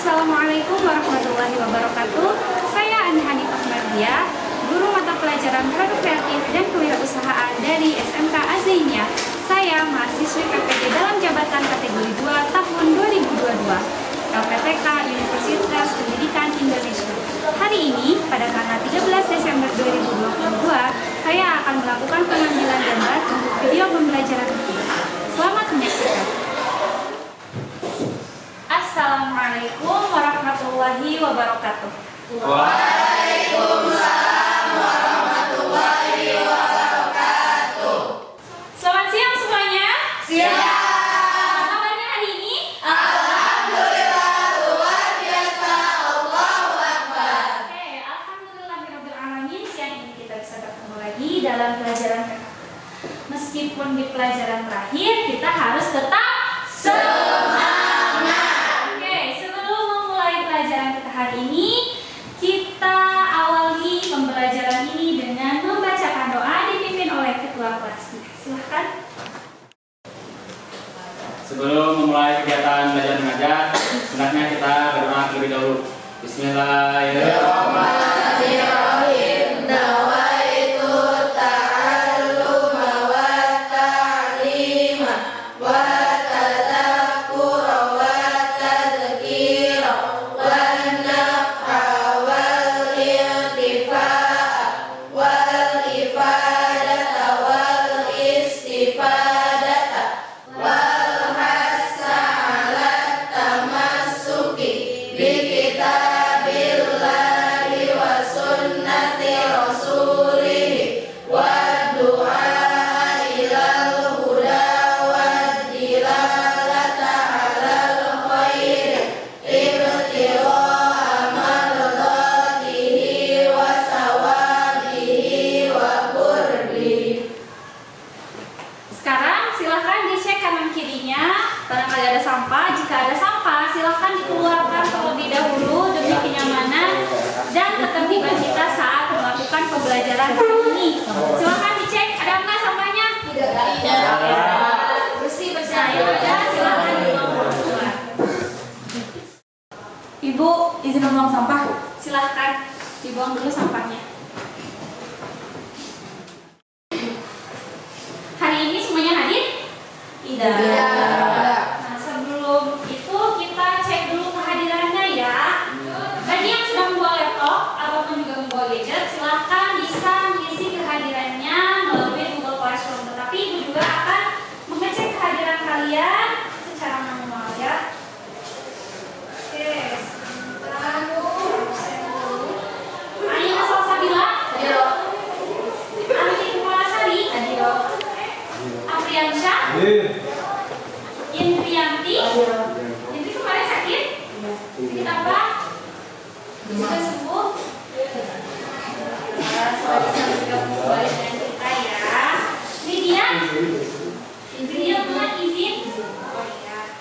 Assalamualaikum warahmatullahi wabarakatuh. Saya Ani Hanifah Mardia, guru mata pelajaran produk kreatif dan kewirausahaan dari SMK Azainia. Saya mahasiswi PPD dalam jabatan kategori 2 tahun 2022, LPTK Universitas Pendidikan Indonesia. Hari ini, pada tanggal 13 Desember 2022, saya akan melakukan pengambilan gambar untuk video pembelajaran ini. Selamat menyaksikan. Assalamualaikum warahmatullahi wabarakatuh. Waalaikumsalam warahmatullahi wabarakatuh. Selamat siang semuanya. Siang. Apa kabarnya hari ini? Alhamdulillah luar biasa. Allahu Akbar. Oke, alhamdulillahirabbil alamin. Siang ini kita bisa bertemu lagi dalam pelajaran PKK. Meskipun di pelajaran terakhir, kita harus tetap semangat. Hari ini kita awali pembelajaran ini dengan membacakan doa dipimpin oleh ketua kelas. Silahkan. Sebelum memulai kegiatan belajar mengajar, hendaknya kita berdoa terlebih dahulu. Bismillahirrahmanirrahim. Nawaitu ta'alluma wa ta'lima wa tadzakkura wa tadhkira barangkali ada sampah. Jika ada sampah, silahkan dikeluarkan terlebih dahulu demi kenyamanan dan ketertiban kita saat melakukan pembelajaran hari ini. Silahkan dicek ada nggak sampahnya? Tidak ada. Bersih ada, silahkan dibuang keluar. Ibu, izin membuang sampah. Silahkan dibuang dulu sampahnya. Hari ini semuanya hadir? Tidak. Silahkan bisa mengisi kehadirannya melalui Google Classroom. Tetapi Ibu juga akan mengecek kehadiran kalian secara manual ya. Oke, sebentar. Aina Salsabila. Hadir. Anti Kumalasari. Hadir. Apriansyah. Hadir. Indrianti. Hadir. Indri kemarin sakit? Sakit apa? Sudah sembuh? Sudah bisa bergabung kembali dengan kita ya. Lydia, Lydia mohon izin. Oh iya.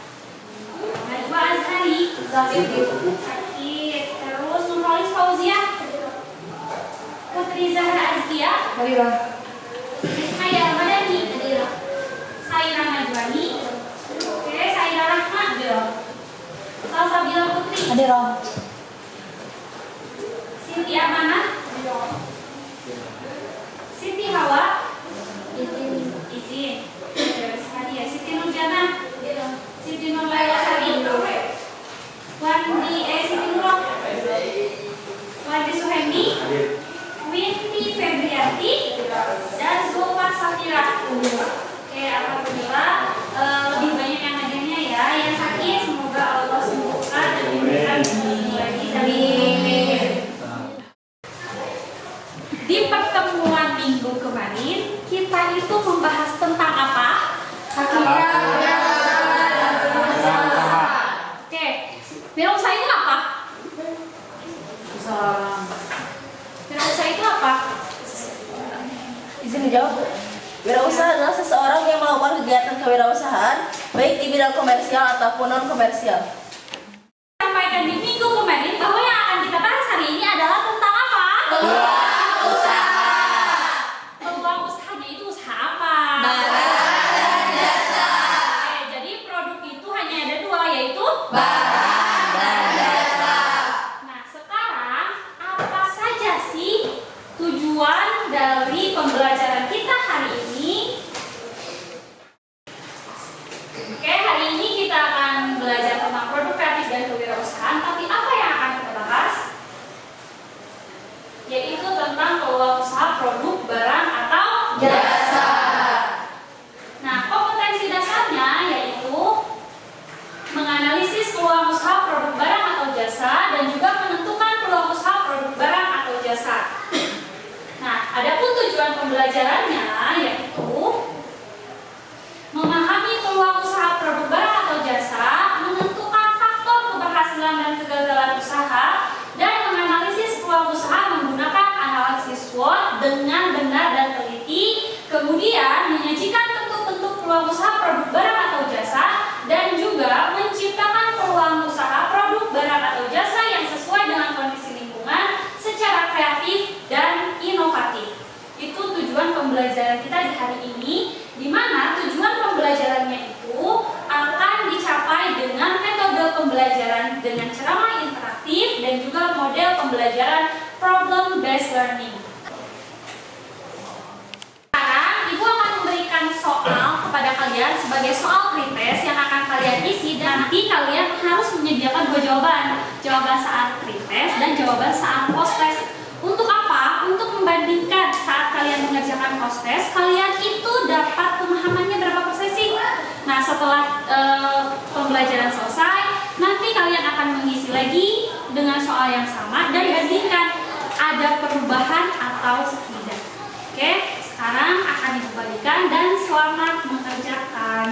Najwa Azhari sakit. Terus Nurholis Fauzia, Putri Zahra Azkia, Hadir. Ismaya Madani, Saira Najwani, oke, Saira Rahma, Salsabila Putri, Hadir. Siti Amanah, Siti Hawa, izin. Sekali ya, Siti Nurjana, Siti Nurlaila Sari, Siti Nurok, Wandi Suhendi, Winti Febrianti, dan Zulfa Safira. Oke, alhamdulillah lebih banyak yang hadirnya ya. Yang sakit semoga Allah sembuhkan dan diberikan sembuh lagi dari di pertemuan minggu kemarin, kita itu membahas tentang apa? Oke, wirausaha itu apa? Wirausaha itu apa? Izin dijawab. Wirausaha adalah seseorang yang melakukan kegiatan kewirausahaan baik di bidang komersial ataupun non komersial. Sampaikan di minggu kemarin bahwa yang akan kita bahas hari ini adalah tentang apa? Peluang usahanya itu usaha apa? Barang dan jasa. Jadi produk itu hanya ada dua, yaitu Barang dan jasa. tujuan dari pembelajaran kita hari ini. Oke, hari ini kita akan belajar tentang produk kreatif dan kewirausahaan. Tapi apa yang akan kita bahas? Yaitu tentang peluang usaha produk, barang, atau Jasa. Nah, kompetensi dasarnya yaitu menganalisis peluang usaha produk, barang, atau jasa, dan juga menentukan peluang usaha produk, barang, atau jasa. Nah, adapun tujuan pembelajarannya yaitu memahami peluang usaha produk, barang, atau jasa, menentukan faktor keberhasilan dan kegagalan usaha, dan menganalisis peluang usaha menggunakan analisis SWOT dengan benar dan teliti, kemudian menyajikan bentuk-bentuk peluang usaha produk, barang, atau jasa, dan juga menciptakan peluang usaha produk, barang, atau jasa yang sesuai dengan kondisi lingkungan secara kreatif dan inovatif. Itu tujuan pembelajaran kita di hari ini, di mana tujuan pembelajarannya itu akan dicapai dengan metode pembelajaran dengan ceramah interaktif dan juga model pembelajaran problem based learning. Sekarang Ibu akan memberikan soal kepada kalian sebagai soal pretest yang akan kalian isi, dan nanti kalian harus menyediakan dua jawaban saat pretest dan jawaban saat post test. Untuk apa? Untuk membandingkan saat kalian mengerjakan post test, kalian itu dapat pemahamannya berapa persen sih? Nah, setelah pembelajaran selesai, nanti kalian akan mengisi lagi dengan soal yang sama dan bandingkan ada perubahan atau tidak. Oke, sekarang akan dikembalikan dan selamat mengerjakan.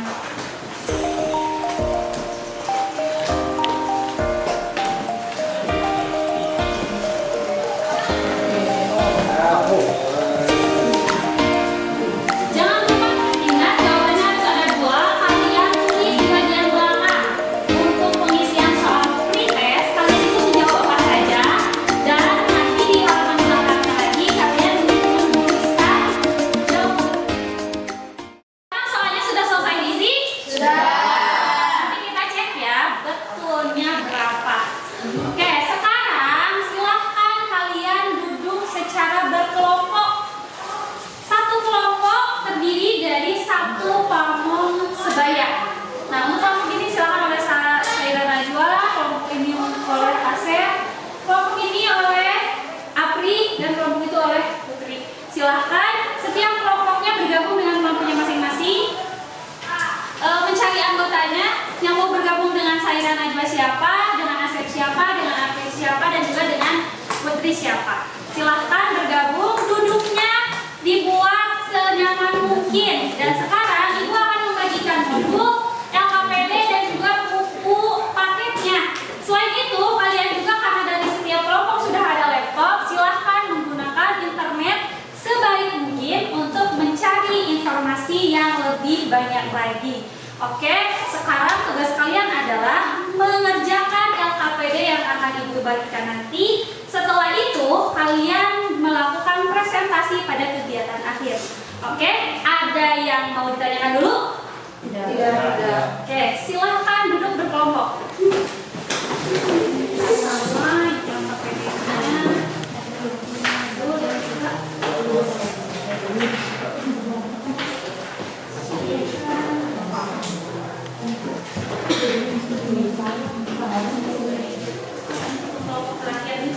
Jangan lupa ingat jawabannya harus ada dua. Kalian tulis di bagian belakang. Untuk pengisian soal pretest, kalian itu jawab apa saja, dan nanti di halaman belakang lagi kalian menuliskan jawaban. Soalnya sudah selesai diisi? Sudah. Nanti kita cek ya betulnya berapa. Oke, sekarang silahkan kalian duduk secara berkelompok. Satu kelompok terdiri dari satu pamong sebaya. Nah, untuk kelompok ini silakan oleh Saira Najwa, kelompok ini oleh Asep, kelompok ini oleh Apri, dan kelompok itu oleh Putri. Silahkan setiap kelompoknya bergabung dengan kelompoknya masing-masing. Mencari anggotanya yang mau bergabung dengan Saira Najwa siapa, dengan Asep siapa, dengan Apri siapa, dan juga dengan Putri siapa. Silahkan bergabung, duduknya dibuat senyaman mungkin. Dan sekarang Ibu akan membagikan buku, LKPD, dan juga buku paketnya. Selain itu, kalian juga karena dari setiap kelompok sudah ada laptop, silahkan menggunakan internet sebaik mungkin untuk mencari informasi yang lebih banyak lagi. Oke, sekarang tugas kalian adalah mengerjakan LKPD yang akan Ibu bagikan nanti. Setelah itu, kalian melakukan presentasi pada kegiatan akhir. Oke, ada yang mau ditanyakan dulu? Tidak. Oke, silahkan duduk berkelompok. Sama LKPD-nya. Dulu dan juga.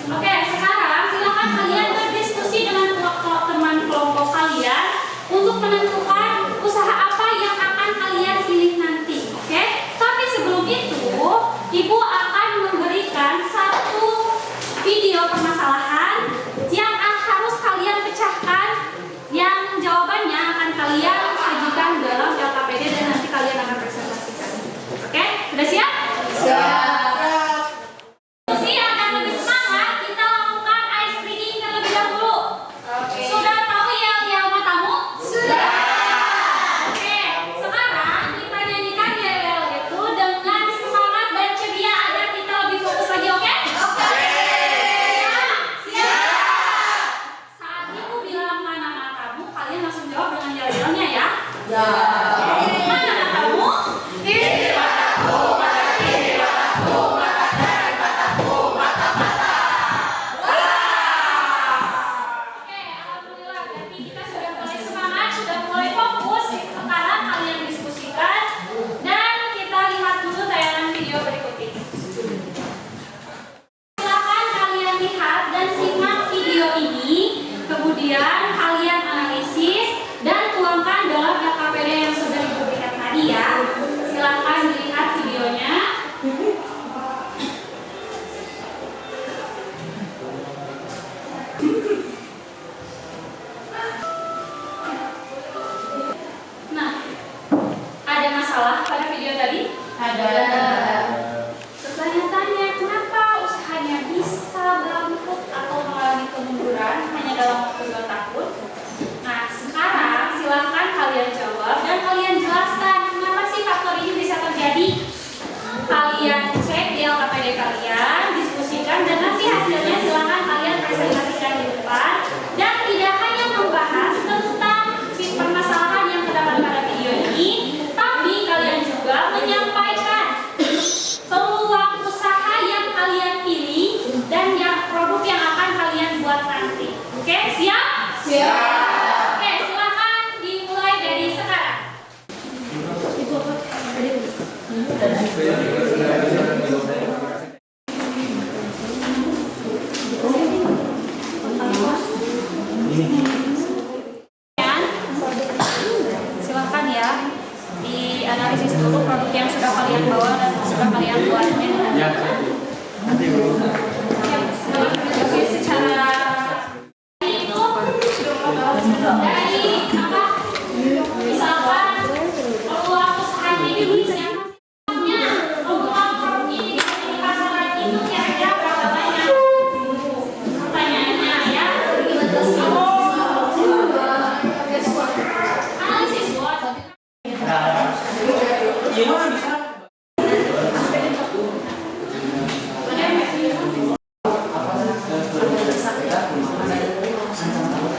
Oke, sekarang silakan kalian berdiskusi dengan teman kelompok kalian untuk menentukan usaha apa yang akan kalian pilih nanti. Oke, tapi sebelum itu, Ibu akan memberikan satu video permasalahan yang harus kalian pecahkan, yang jawabannya akan kalian sajikan dalam LKPD dan nanti kalian akan presentasikan. Oke, sudah siap? Siap. Diskusi akan lebih semangat, kita lakukan ice breaking terlebih dahulu. Sudah tahu yel-yel matamu? Sudah. Oke, sekarang kita nyanyikan yel-yel itu dengan semangat dan ceria agar kita lebih fokus lagi, oke? Siap? Saat Ibu bilang mana matamu, kalian langsung jawab dengan yel-yelnya ya. Ya. Mana matamu? Ini mataku, mata kiri, mataku, mata kanan, mataku, mata. Oke, kemudian kalian analisis dan tuangkan dalam LKPD yang sudah diberikan tadi ya. Silahkan dilihat videonya. Nah, ada masalah pada video tadi? Ada. Bertanya-tanya kenapa usahanya bisa bangkrut atau mengalami kemunduran hanya dalam waktu 2 tahun? Nah, sekarang silahkan kalian jawab dan kalian jelaskan kenapa sih faktor ini bisa terjadi. Kalian cek di LKPD kalian, diskusikan, dan nanti hasilnya silahkan kalian presentasikan di depan. Dan tidak hanya membahas tentang permasalahan yang terdapat pada video ini, tapi kalian juga menyampaikan peluang usaha yang kalian pilih dan yang produk yang akan kalian buat nanti. Oke, siap? Siap. Oke, silakan dimulai dari sekarang. Silakan ya dianalisis dulu produk yang sudah kalian bawa dan sudah kalian buatnya. Ya. Oke, secara itu dari apa? Misalkan peluang usahanya ini bisanya peluang produk ini di pasaran itu kira-kira berapa banyak? Pertanyaannya ya. Analisis SWOT.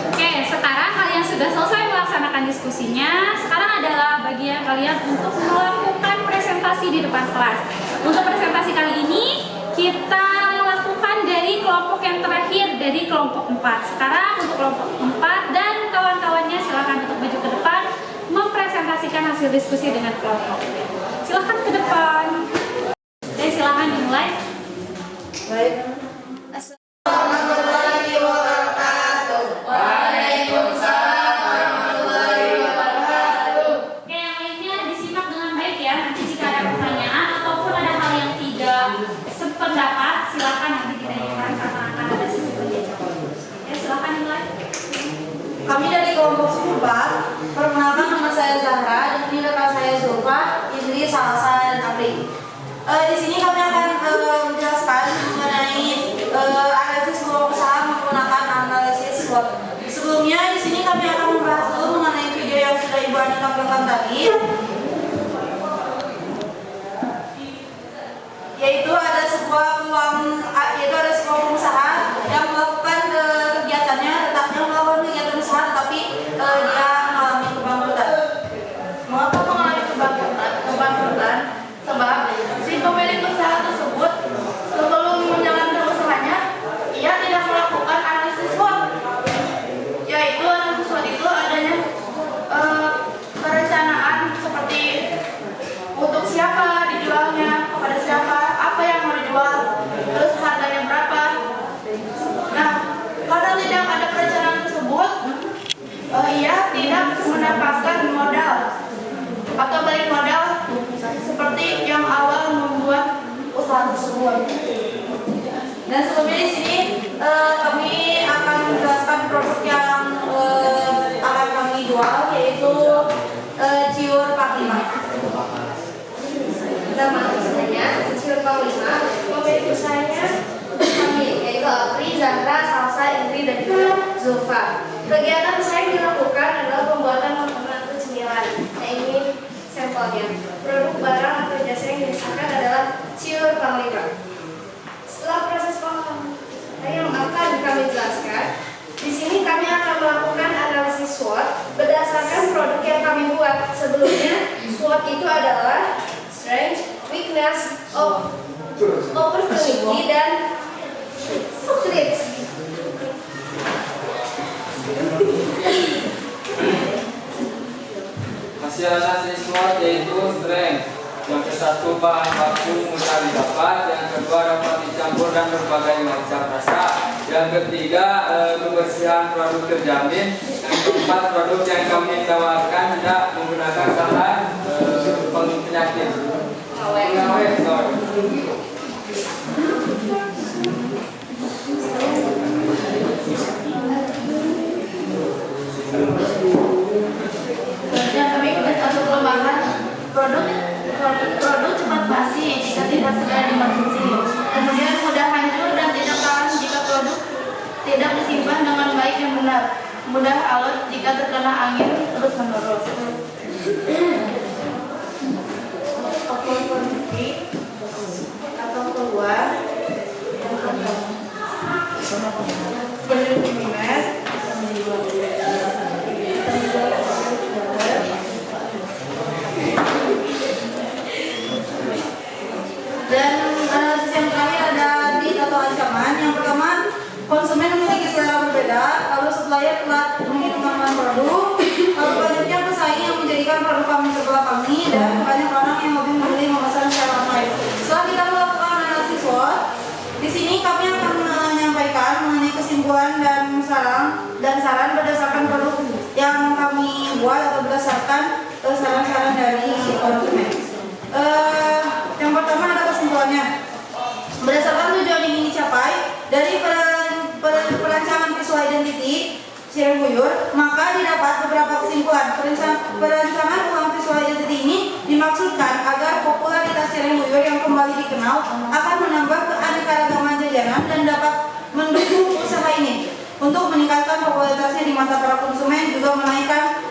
Oke, sekarang kalian sudah selesai melaksanakan diskusinya. Sekarang adalah bagian kalian untuk melakukan presentasi di depan kelas. Untuk presentasi kali ini kita lakukan dari kelompok yang terakhir, dari kelompok 4. Sekarang untuk kelompok 4 dan kawan-kawannya silakan untuk maju ke depan mempresentasikan hasil diskusi dengan kelompok. Silakan ke depan. Oke, silakan dimulai. Baik. Warahmatullahi wabarakatuh. Waalaikumsalam warahmatullahi wabarakatuh. Oke, yang lainnya disimak dengan baik ya. Nanti jika ada pertanyaan ataupun ada hal yang tidak sependapat, silakan nanti ditanyakan karena akan ada sesi tanya jawab. Ya, silakan dimulai. Kami dari kelompok 4, perkenalkan nama saya Zahra dan ini rekan saya Zulfa, Indri, Salsa, dan Apri. Di sini kami akan menjelaskan mengenai analisis peluang usaha menggunakan analisis SWOT. Sebelumnya di sini kami akan membahas dulu mengenai video yang sudah Ibu Ani tampilkan tadi, yaitu ada sebuah pengusaha yang melakukan kegiatannya, tetapnya melakukan kegiatan usaha, tetapi dia mengalami kebangkrutan. Mengapa mengalami kebangkrutan? Sebab si pemilik usaha tersebut sebelum menjalankan usahanya, ia tidak melakukan analisis SWOT. Yaitu analisis SWOT itu adanya perencanaan seperti untuk siapa dijualnya, kepada siapa, apa yang mau dijual, terus harganya berapa. Nah, karena tidak ada perencanaan tersebut, ia tidak mendapatkan modal atau balik modal seperti yang awal membuat usaha tersebut. Dan sebelumnya di sini kami akan menjelaskan produk yang akan kami jual, yaitu Ciur 45. Nama usahanya Ciur 45. Pemilik usahanya kami, yaitu Apri, Zahra, Salsa, Indri, dan juga Zulfa. Kegiatan usaha yang dilakukan adalah pembuatan makanan atau cemilan. Nah, ini sampelnya. Produk barang atau jasa yang diusahakan adalah Ciur 45. Setelah proses pengolahan yang akan kami jelaskan, di sini kami akan melakukan analisis SWOT berdasarkan produk yang kami buat. Sebelumnya, SWOT itu adalah strength, weakness, opportunity, dan threats. Hasil analisis SWOT yaitu strength. Yang ke-1 bahan baku mudah didapat, yang kedua dapat dicampur dan berbagai macam rasa. Yang ketiga, kebersihan produk terjamin. Yang keempat, produk yang kami tawarkan tidak menggunakan bahan penyakit. Pengawet, sorry. Dan kami punya satu kelemahan produk cepat basi jika tidak segera dikonsumsi. Kemudian mudah hancur dan tidak tahan jika produk tidak disimpan dengan baik dan benar. Mudah alot jika terkena angin terus menerus. Opportunity atau keluar berlindungan dan yang terakhir ada di atau ancaman. Yang pertama, konsumen memiliki selera berbeda, lalu supplier telah menggunakan produk, lalu banyaknya pesaing yang menjadikan produk kami sebelah kami, dan banyak orang yang lebih memilih memesan secara online. Setelah kita melakukan analisis SWOT, di sini kami akan menyampaikan mengenai kesimpulan dan saran berdasarkan produk yang kami buat atau berdasarkan saran-saran dari konsumen. Yang pertama ada kesimpulannya. Berdasarkan tujuan yang ingin dicapai dari perancangan visual identity Cirembuyur, maka didapat beberapa kesimpulan. Perancangan ulang visual identity ini dimaksudkan agar popularitas Cirembuyur yang kembali dikenal akan menambah keanekaragaman jajanan dan dapat mendukung usaha ini untuk meningkatkan popularitasnya di mata para konsumen, juga menaikkan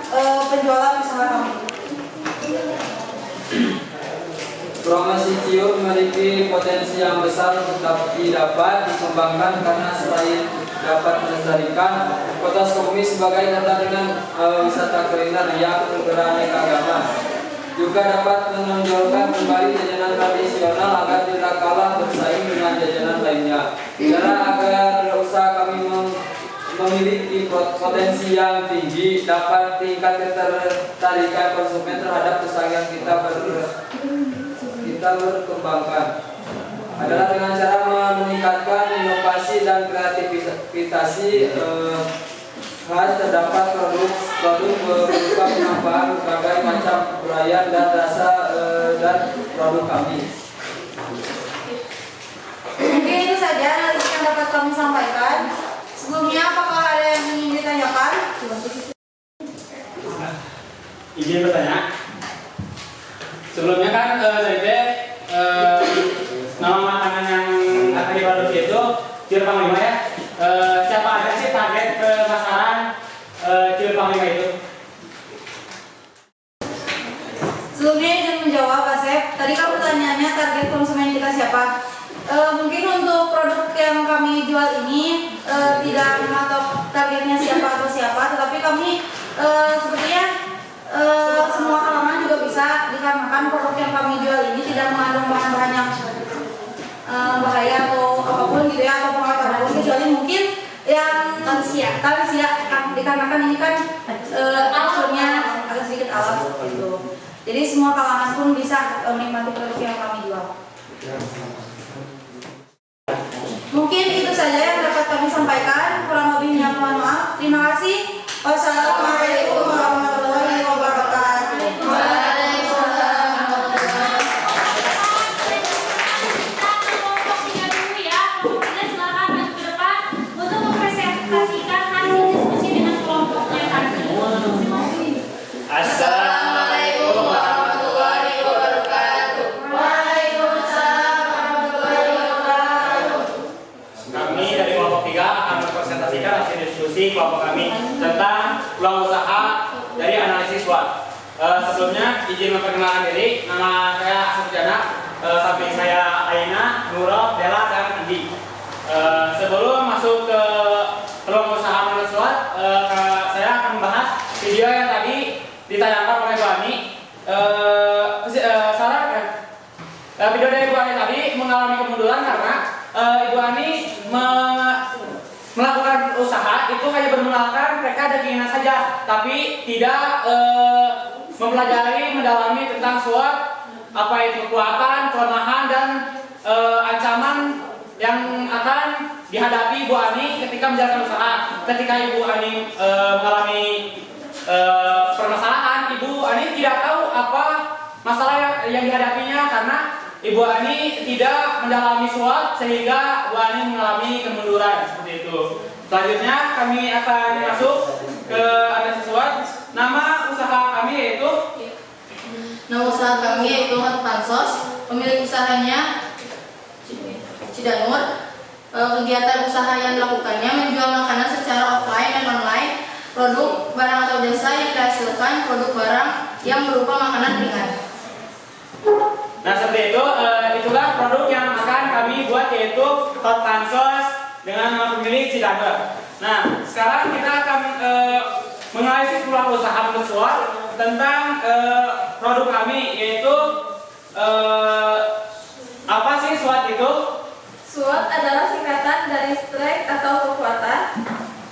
penjualan usaha kami. Promosi cium memiliki potensi yang besar untuk dapat dikembangkan karena selain dapat melestarikan Kota Sukabumi sebagai kota dengan wisata kuliner yang beraneka ragam, juga dapat menonjolkan kembali jajanan tradisional agar tidak kalah bersaing dengan jajanan lainnya. Cara agar usaha kami memiliki potensi yang tinggi, dapat tingkat ketertarikan konsumen terhadap usaha yang kita berkembangkan adalah dengan cara meningkatkan inovasi dan kreativitas khas. Terdapat produk berupa penambahan berbagai macam urayan dan rasa dan produk kami. Mungkin itu saja analisis yang dapat kami sampaikan. Sebelumnya, apakah ada yang ingin ditanyakan? Izin bertanya. Sebelumnya kan dari nama makanan yang akan diproduksi itu Ciur Panglima ya. Siapa aja sih target pemasaran Ciur Panglima itu? Sebelumnya izin menjawab, Pak Sep. Tadi kan pertanyaannya target konsumen kita siapa? Mungkin untuk produk yang kami jual ini tidak mematok targetnya siapa atau siapa, tetapi kami sepertinya semua kalangan juga bisa, dikarenakan produk yang kami jual ini tidak mengandung bahan-bahan yang bahaya atau apapun gitu ya, atau pengawet apapun, kecuali mungkin yang lansia, dikarenakan ini kan teksturnya agak sedikit alat seperti itu. Jadi semua kalangan pun bisa menikmati produk yang kami jual. Mungkin itu saja yang dapat kami sampaikan, kurang lebihnya mohon maaf. Terima kasih. Wassalamualaikum warahmatullahi wabarakatuh. Assalamualaikum warahmatullahi wabarakatuh. Waalaikumsalam warahmatullahi wabarakatuh. Kami dari kelompok 3 akan mempresentasikan hasil diskusi kelompok kami tentang peluang usaha dari analisis SWOT. Sebelumnya izin memperkenalkan diri, nama saya Asep Jana, samping saya Aina, Nurul, Dela, dan Andi. Sebelum masuk ke peluang usaha menurut SWOT, saya akan membahas video yang tadi ditayangkan oleh Bu Ani. Video dari Bu Ani tadi mengalami kemunduran karena Ibu Ani melakukan usaha itu hanya bermodalkan mereka ada keinginan saja, tapi tidak mempelajari, mendalami tentang SWOT, apa itu kekuatan, kelemahan, dan ancaman yang akan dihadapi Ibu Ani ketika menjalankan usaha. Ketika Ibu Ani mengalami permasalahan, Ibu Ani tidak tahu apa masalah yang dihadapinya karena Ibu Ani tidak mendalami SWOT sehingga Ibu Ani mengalami kemunduran seperti itu. Selanjutnya kami akan masuk ke analisis SWOT. Nama usaha kami yaitu Pansos. Pemilik usahanya Cidanur. Kegiatan usaha yang dilakukannya menjual makanan secara offline dan online, produk, barang atau jasa yang dihasilkan, produk barang yang berupa makanan ringan. Nah seperti itu, itulah produk yang akan kami buat yaitu Hot Pansos dengan nama pemilik Cidanur. Nah sekarang kita akan menganalisis peluang usaha menurut SWOT tentang produk kami yaitu apa sih SWOT itu? SWOT adalah singkatan dari strength atau kekuatan,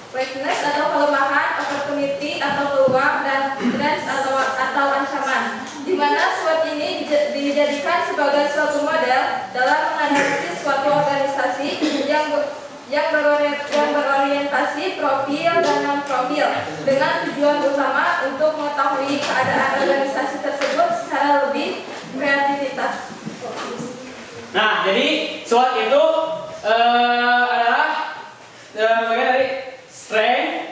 weakness atau kelemahan, opportunity atau peluang, dan threats atau ancaman. Di mana SWOT ini dijadikan sebagai suatu model dalam menganalisis suatu organisasi yang berorientasi profil dan non-profil dengan tujuan utama untuk mengetahui keadaan organisasi tersebut secara lebih kreativitas. Nah, jadi SWOT itu adalah bagian dari strength,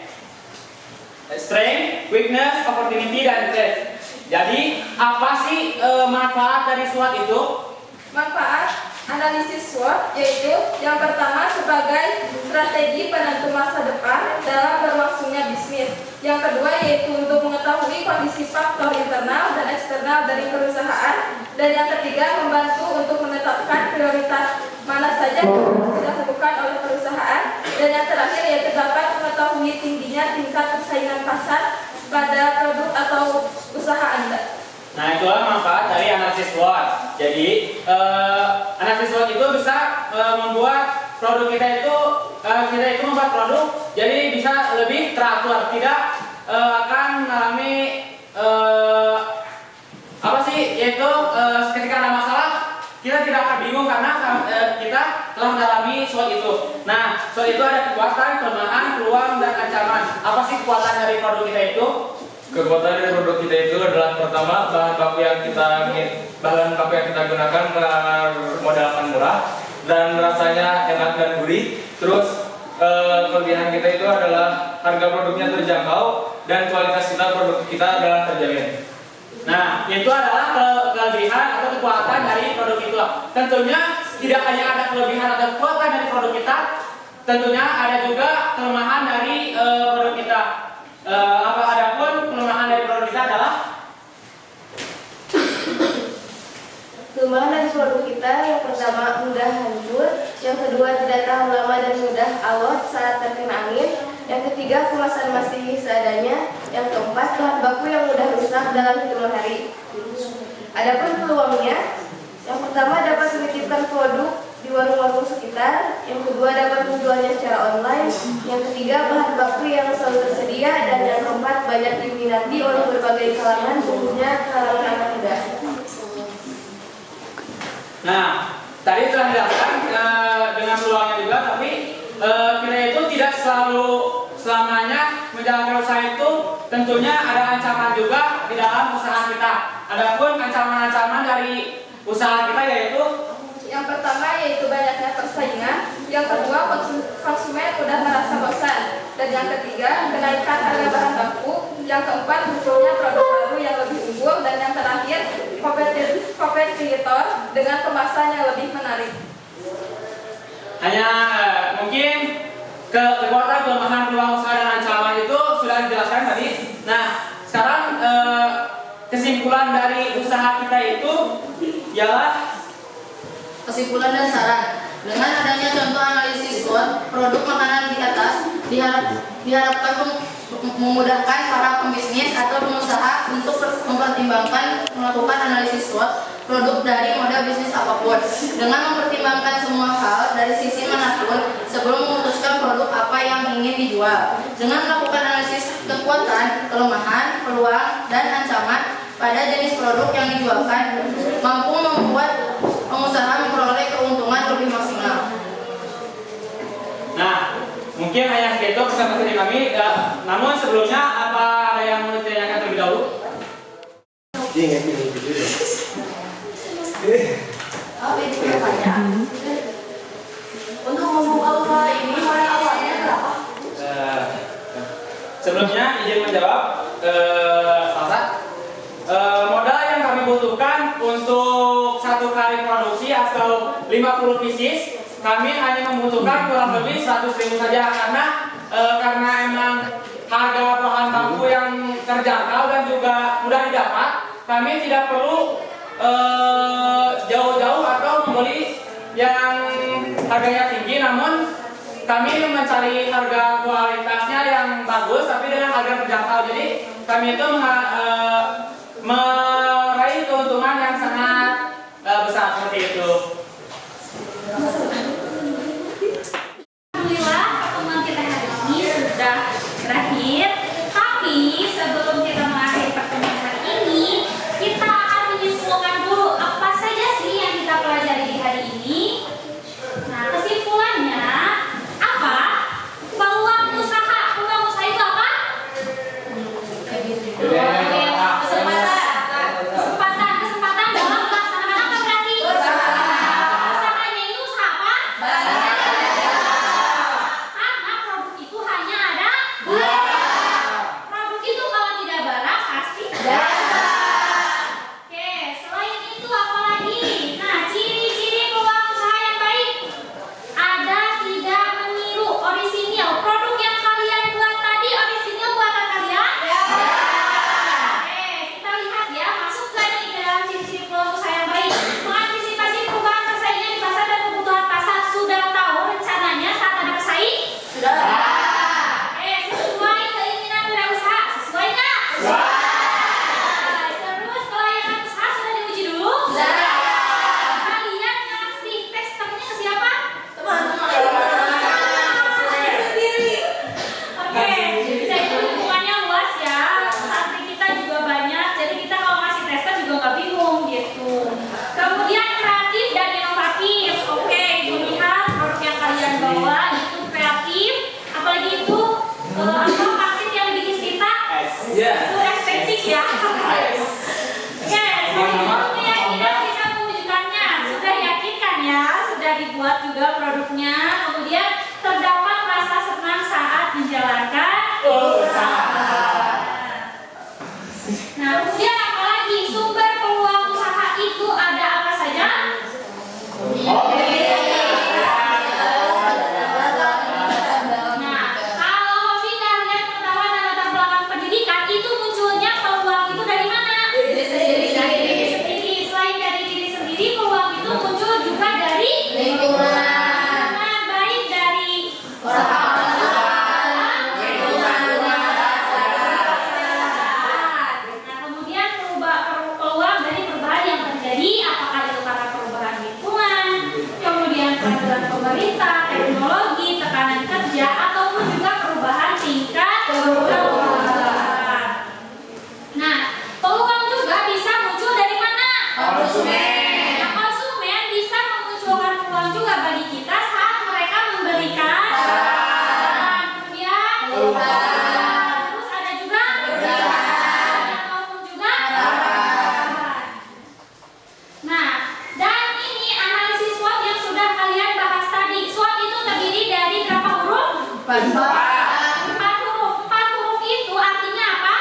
weakness, opportunity, dan threat. Jadi, apa sih manfaat dari SWOT itu? Manfaat analisis SWOT yaitu yang pertama sebagai strategi penentu masa depan dalam berlangsungnya bisnis. Yang kedua yaitu untuk mengetahui kondisi faktor internal dan eksternal dari perusahaan. Dan yang ketiga membantu untuk menetapkan prioritas mana saja yang harus dilakukan oleh perusahaan. Dan yang terakhir yaitu dapat mengetahui tingginya tingkat persaingan pasar pada produk atau usaha Anda. Nah, itulah manfaat dari analisis SWOT. Jadi, analisis SWOT itu bisa membuat produk kita itu membuat produk jadi bisa lebih teratur, tidak akan mengalami yaitu ketika ada masalah kita tidak akan bingung karena kita telah mendalami SWOT itu. Nah, SWOT itu ada kekuatan, kelemahan, peluang, dan ancaman. Apa sih kekuatan dari produk kita itu? Kekuatan dari produk kita itu adalah pertama bahan baku yang kita gunakan bermodalkan murah dan rasanya enak dan gurih. Terus kelebihan kita itu adalah harga produknya terjangkau dan kualitas produk kita adalah terjamin. Nah, itu adalah kelebihan atau kekuatan dari produk itu. Tentunya tidak hanya ada kelebihan atau kekuatan dari produk kita, tentunya ada juga kelemahan dari produk kita. Adapun kelemahan dari produk kita adalah Kelemahan dari produk kita yang pertama mudah hancur, yang kedua tidak tahan lama dan mudah alot saat terkena angin, yang ketiga kemasan masih seadanya, yang keempat bahan baku yang mudah rusak dalam hitungan hari. Adapun peluangnya, yang pertama dapat menitipkan produk di warung-warung sekitar, yang kedua dapat menjualnya secara online, yang ketiga bahan baku yang selalu tersedia, dan yang keempat banyak diminati oleh berbagai kalangan, khususnya kalangan anak muda. Nah, tadi telah dijelaskan dengan peluangnya juga, tapi kita itu tidak selamanya menjalankan usaha itu. Tentunya ada ancaman juga di dalam usaha kita. Adapun ancaman-ancaman dari usaha kita yaitu yang pertama yaitu banyaknya persaingan, yang kedua konsumen sudah merasa bosan, dan yang ketiga kenaikan harga bahan baku, yang keempat munculnya produk baru yang lebih unggul, dan yang terakhir kompetitor dengan kemasan yang lebih menarik. hanya mungkin kekuatan, kelemahan, peluang usaha dan ancaman itu sudah dijelaskan tadi. Nah, sekarang kesimpulan dari usaha kita itu ialah Kesimpulan dan saran. Dengan adanya contoh analisis SWOT, produk makanan di atas diharapkan memudahkan para pembisnis atau pengusaha untuk mempertimbangkan melakukan analisis SWOT produk dari model bisnis apapun, dengan mempertimbangkan semua hal dari sisi manapun sebelum memutuskan produk apa yang ingin dijual. Dengan melakukan analisis kekuatan, kelemahan, peluang, dan ancaman pada jenis produk yang dijualkan, mampu membuat pengusaha memperoleh keuntungan lebih maksimal. Nah, mungkin hanya segitu pesan dari kami. Namun sebelumnya apa ada yang mau ditanyakan terlebih dahulu? Untuk membuka usaha ini modal awalnya berapa? Sebelumnya izin menjawab. Modal yang kami butuhkan untuk satu kali produksi atau 50 pieces, kami hanya membutuhkan kurang lebih 100.000 saja karena emang harga bahan baku yang terjangkau dan juga mudah didapat, kami tidak perlu jauh-jauh atau membeli yang harganya tinggi, namun kami mencari harga kualitasnya yang bagus tapi dengan harga terjangkau. Jadi kami itu meraih keuntungan yang sangat besar seperti itu. Alhamdulillah pertemuan kita hari ini sudah berakhir. Tapi sebelum kita mengakhiri pertemuan hari ini, kita akan menyimpulkan dulu apa saja sih yang kita pelajari di hari ini. Nah, kesimpulannya apa? Peluang usaha itu apa? Kesempatan dalam melaksanakan apa berarti? Usahanya itu usaha apa? Karena produk itu hanya ada dua. Produk itu kalau tidak barang pasti jasa. Oke, selain itu apa lagi? Nah, ciri-ciri peluang usaha yang baik ada tidak meniru orisinil. Produk yang kalian buat tadi orisinil buatan kalian? Oke, kita lihat ya, masuk lagi ke dalam ciri-ciri peluang usaha yang baik. Mengantisipasi perubahan persaingan di pasar dan kebutuhan pasar. Sudah tahu rencananya saat ada pesaing? Sudah. Sesuai keinginan wirausaha. Sesuai nggak? Terus kelayakan usaha sudah diuji dulu? Kalian ngasih testernya ke siapa? Oke, jadi hubungannya luas ya. Santri kita juga banyak, jadi kita kalau ngasih tester juga nggak bingung gitu. Kemudian kreatif dan inovatif. Oke, ibu lihat produk yang kalian bawa itu kreatif. Apalagi itu vaksin yang dibikin kita itu estetik ya. Oke, kemudian bisa mewujudkannya. Sudah yakinkan ya, sudah dibuat juga produknya. Kemudian terdapat rasa senang saat menjalankan usaha. Nah, kemudian apalagi sumber peluang usaha itu ada apa saja? Nah, kalau hobi kalian pengetahuan dan latar belakang pendidikan itu munculnya peluang itu dari mana? Dari diri sendiri. Selain dari diri sendiri, peluang itu muncul juga dari lingkungan. Baik dari Nah, kemudian peluang dari perubahan yang terjadi, apakah itu karena perubahan lingkungan, kemudian peraturan pemerintah, teknologi, tekanan kerja, ataupun juga perubahan tingkat kebutuhan. Nah, peluang juga bisa muncul dari mana? Konsumen. Nah, konsumen bisa memunculkan peluang juga bagi kita saat mereka memberikan kemudian terus ada juga ataupun juga Nah, dan ini analisis SWOT yang sudah kalian bahas tadi. SWOT itu terdiri dari berapa huruf? 4 huruf. 4 huruf itu artinya apa?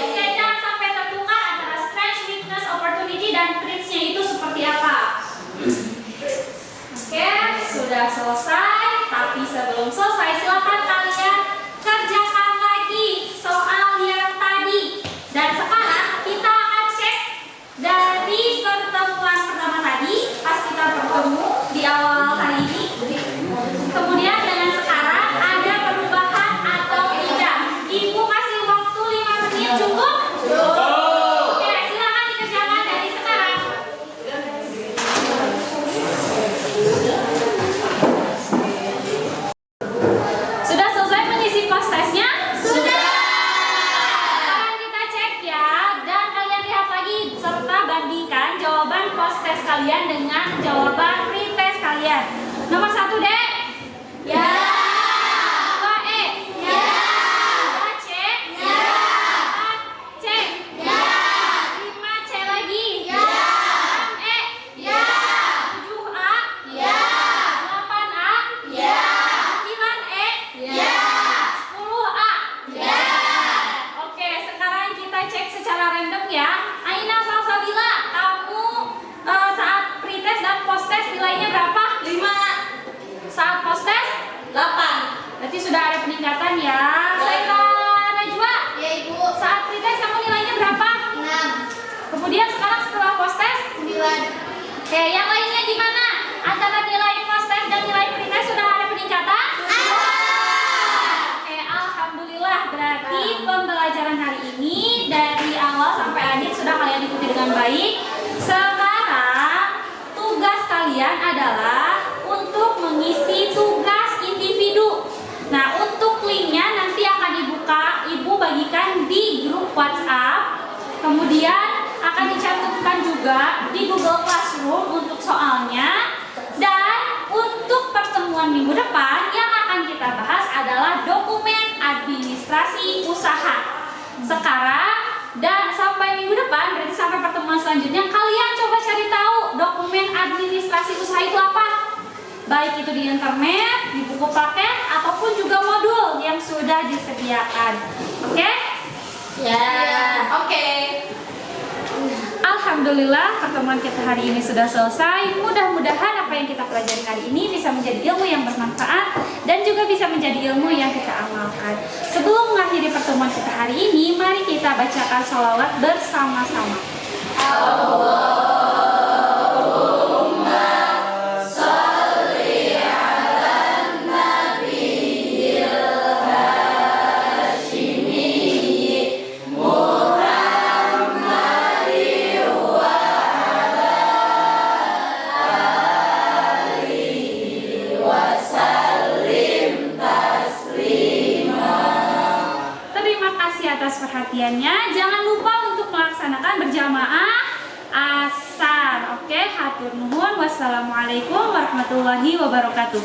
Oke, jangan sampai tertukar antara strength, weakness, opportunity, dan traits-nya itu seperti apa. Oke, sudah selesai. Tapi sebelum selesai, silakan kalian kerjakan lagi soal yang tadi. Dan sekarang kita akan cek dari pertemuan pertama tadi, pas kita bertemu di awal hari ini. Kemudian dengan sekarang ada perubahan atau tidak. Ibu kasih waktu 5 menit cukup? Oke, silakan dikerjakan dari sekarang. Sudah Saat postes 8. berarti sudah ada peningkatan ya. Sayang Najwa, Ya Ibu. saat pretest kamu nilainya berapa? 6. Kemudian sekarang setelah postes 9. Oke, yang lainnya gimana? Antara nilai postes dan nilai pretest sudah ada peningkatan? Oke, alhamdulillah. Berarti pembelajaran hari ini dari awal sampai akhir sudah kalian ikuti dengan baik. Sekarang tugas kalian adalah untuk mengisi tugas individu. Nah, untuk linknya nanti akan Ibu bagikan di grup WhatsApp. Kemudian akan dicantumkan juga di Google Classroom untuk soalnya. Dan untuk pertemuan minggu depan yang akan kita bahas adalah dokumen administrasi usaha. Sekarang dan sampai minggu depan, berarti sampai pertemuan selanjutnya, kalian coba cari tahu dokumen administrasi usaha itu apa. Baik itu di internet, di buku paket, ataupun juga modul yang sudah disediakan. Oke? Ya. Oke. Alhamdulillah pertemuan kita hari ini sudah selesai. Mudah-mudahan apa yang kita pelajari hari ini bisa menjadi ilmu yang bermanfaat dan juga bisa menjadi ilmu yang kita amalkan. Sebelum mengakhiri pertemuan kita hari ini, mari kita bacakan sholawat bersama-sama. Terima kasih atas perhatiannya. Jangan lupa untuk melaksanakan berjamaah asar. Oke, hatur nuhun. Wassalamualaikum warahmatullahi wabarakatuh.